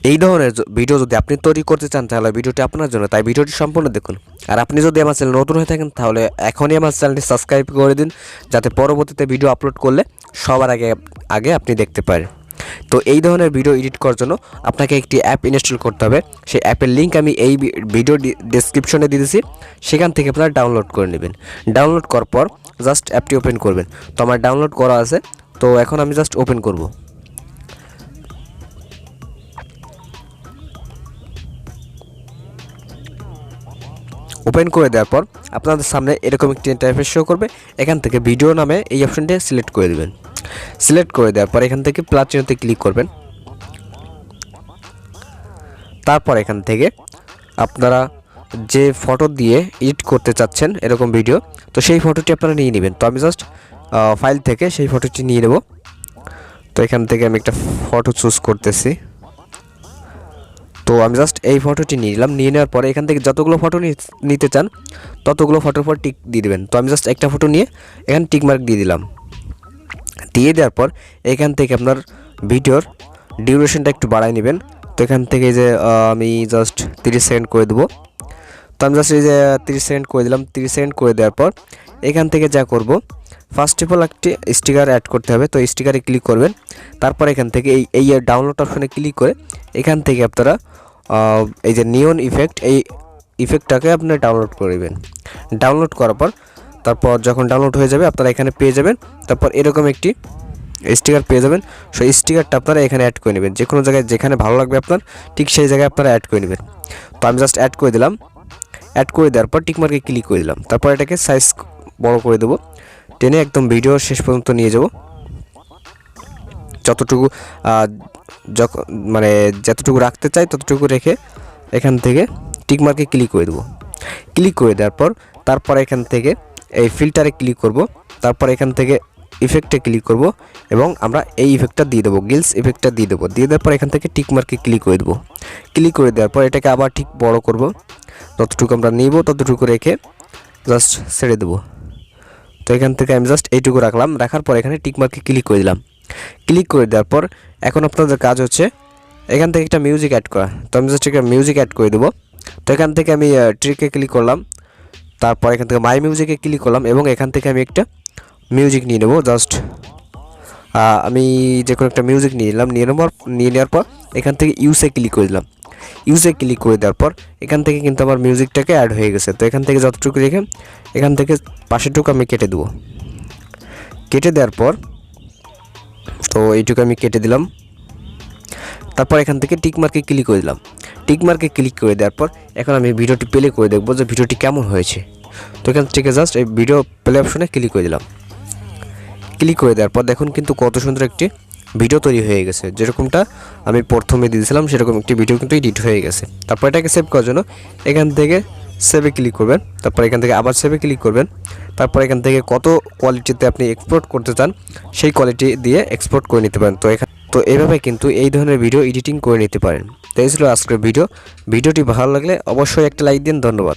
এই ধরনের ভিডিও যদি আপনি তৈরি করতে চান তাহলে ভিডিওটি আপনার জন্য, তাই ভিডিওটি সম্পূর্ণ দেখুন। আর আপনি যদি আমার চ্যানেল নতুন হয়ে থাকেন তাহলে এখনই আমার চ্যানেলটি সাবস্ক্রাইব করে দিন, যাতে পরবর্তীতে ভিডিও আপলোড করলে সবার আগে আগে আপনি দেখতে পারেন। তো এই ধরনের ভিডিও এডিট করার জন্য আপনাকে একটি অ্যাপ ইনস্টল করতে হবে। সেই অ্যাপের লিঙ্ক আমি এই ভিডিও ডেসক্রিপশনে দিয়ে দিয়েছি, সেখান থেকে আপনারা ডাউনলোড করে নেবেন। ডাউনলোড করার পর জাস্ট অ্যাপটি ওপেন করবেন। তো আমার ডাউনলোড করা আছে, তো এখন আমি জাস্ট ওপেন করব। ওপেন করে দেওয়ার পর আপনাদের সামনে এরকম একটি ইন্টারফেস শো করবে। এখান থেকে ভিডিও নামে এই অপশনটি সিলেক্ট করে দেবেন। সিলেক্ট করে দেওয়ার পর এখান থেকে প্লাস চিহ্নতে ক্লিক করবেন। তারপর এখান থেকে আপনারা যে ফটো দিয়ে এডিট করতে চাচ্ছেন এরকম ভিডিও, তো সেই ফটোটি আপনারা নিয়ে নেবেন। তো আমি জাস্ট ফাইল থেকে সেই ফটোটি নিয়ে নেব। তো এখান থেকে আমি একটা ফটো চুজ করতেছি। তো আমি জাস্ট এই ফটোটি নিয়ে নিলাম। নিয়ে নেওয়ার পরে এখান থেকে যতগুলো ফটো নিতে চান ততগুলো ফটোর পর টিক দিয়ে দেবেন। তো আমি জাস্ট একটা ফটো নিয়ে এখানে টিক মার্ক দিয়ে দিলাম। দিয়ে দেওয়ার পর এখান থেকে আপনার ভিডিওর ডিউরেশনটা একটু বাড়ায় নেবেন। তো এখান থেকে যে আমি জাস্ট 30 সেকেন্ড করে দেবো। তো আমি জাস্ট এই যে 30 সেকেন্ড করে দিলাম। 30 সেকেন্ড করে দেওয়ার পর এখান থেকে যা করব, ফার্স্ট অফ অল একটি স্টিকার অ্যাড করতে হবে। তো স্টিকারে ক্লিক করবেন। তারপর এখান থেকে এই ডাউনলোড অপশনে ক্লিক করে এখান থেকে আপনারা এই যে নিয়ন ইফেক্ট, এই ইফেক্টটাকে আপনারা ডাউনলোড করবেন। ডাউনলোড করার পর তারপর যখন ডাউনলোড হয়ে যাবে আপনারা এখানে পেয়ে যাবেন। তারপর এরকম একটি স্টিকার পেয়ে যাবেন। সেই স্টিকারটা আপনারা এখানে অ্যাড করে নেবেন। যে কোনো জায়গায় যেখানে ভালো লাগবে আপনার, ঠিক সেই জায়গায় আপনারা অ্যাড করে নেবেন। তো আমি জাস্ট অ্যাড করে দিলাম। অ্যাড করে দেওয়ার পর টিকমার্কে ক্লিক করে দিলাম। তারপর এটাকে সাইজ বড় করে দেবো, টেনে একদম ভিডিও শেষ পর্যন্ত নিয়ে যাব। যতটুকু যখন মানে যতটুকু রাখতে চাই ততটুকু রেখে এখান থেকে টিকমার্কে ক্লিক করে দেবো। ক্লিক করে দেওয়ার পর তারপর এখান থেকে এই ফিল্টারে ক্লিক করব। তারপর এখান থেকে ইফেক্টে ক্লিক করব এবং আমরা এই ইফেক্টটা দিয়ে দেবো, গিলস ইফেক্টটা দিয়ে দেবো। দিয়ে দেওয়ার পর এখান থেকে টিকমার্কে ক্লিক করে দেবো। ক্লিক করে দেওয়ার পর এটাকে আবার ঠিক বড় করব। যতটুকু আমরা নিব ততটুকু রেখে জাস্ট ছেড়ে দেবো। তো এখান থেকে আমি জাস্ট এইটুকু রাখলাম। রাখার পর এখানে টিকমার্কে ক্লিক করে দিলাম। ক্লিক করে দেওয়ার পর এখন আপনাদের কাজ হচ্ছে এখান থেকে একটা মিউজিক অ্যাড করা। তো আমি জাস্ট একটা মিউজিক অ্যাড করে দেবো। তো এখান থেকে আমি ট্রিকে ক্লিক করলাম। তারপর এখান থেকে মাই মিউজিকে ক্লিক করলাম এবং এখান থেকে আমি একটা মিউজিক নিয়ে নেব। জাস্ট আমি যে কোনো একটা মিউজিক নিয়ে নিলাম। নিয়ে নেওয়ার পর এখান থেকে ইউসে ক্লিক করে দিলাম। ইউসে ক্লিক করে দেওয়ার পর এখান থেকে কিন্তু আমার মিউজিকটাকে অ্যাড হয়ে গেছে। তো এখান থেকে যতটুকু রেখে এখান থেকে পাশেরটুকু আমি কেটে দেবো। কেটে দেওয়ার পর তো এইটুকু আমি কেটে দিলাম। তারপর এখান থেকে টিকমার্কে ক্লিক করে দিলাম। টিকমার্কে ক্লিক করে দেওয়ার পর এখন আমি ভিডিওটি প্লে করে দেখবো যে ভিডিওটি কেমন হয়েছে। তো এখান থেকে জাস্ট এই ভিডিও প্লে অপশনে ক্লিক করে দিলাম। ক্লিক করে দেওয়ার পর দেখুন কিন্তু কত সুন্দর একটি ভিডিও তৈরি হয়ে গেছে। যেরকমটা আমি প্রথমে দিয়েছিলাম সেরকম একটি ভিডিও কিন্তু এডিট হয়ে গেছে। তারপর এটাকে সেভ করার জন্য এখান থেকে সেভে ক্লিক করবেন। তারপর এখান থেকে আবার সেভে ক্লিক করবেন। তারপর এখান থেকে কত কোয়ালিটিতে আপনি এক্সপোর্ট করতে চান সেই কোয়ালিটি দিয়ে এক্সপোর্ট করে নিতে পারেন। তো এইভাবে কিন্তু এই ধরনের ভিডিও এডিটিং করে নিতে পারেন। তো এই ছিল আজকের ভিডিওটি ভালো লাগলে অবশ্যই একটা লাইক দিন। ধন্যবাদ।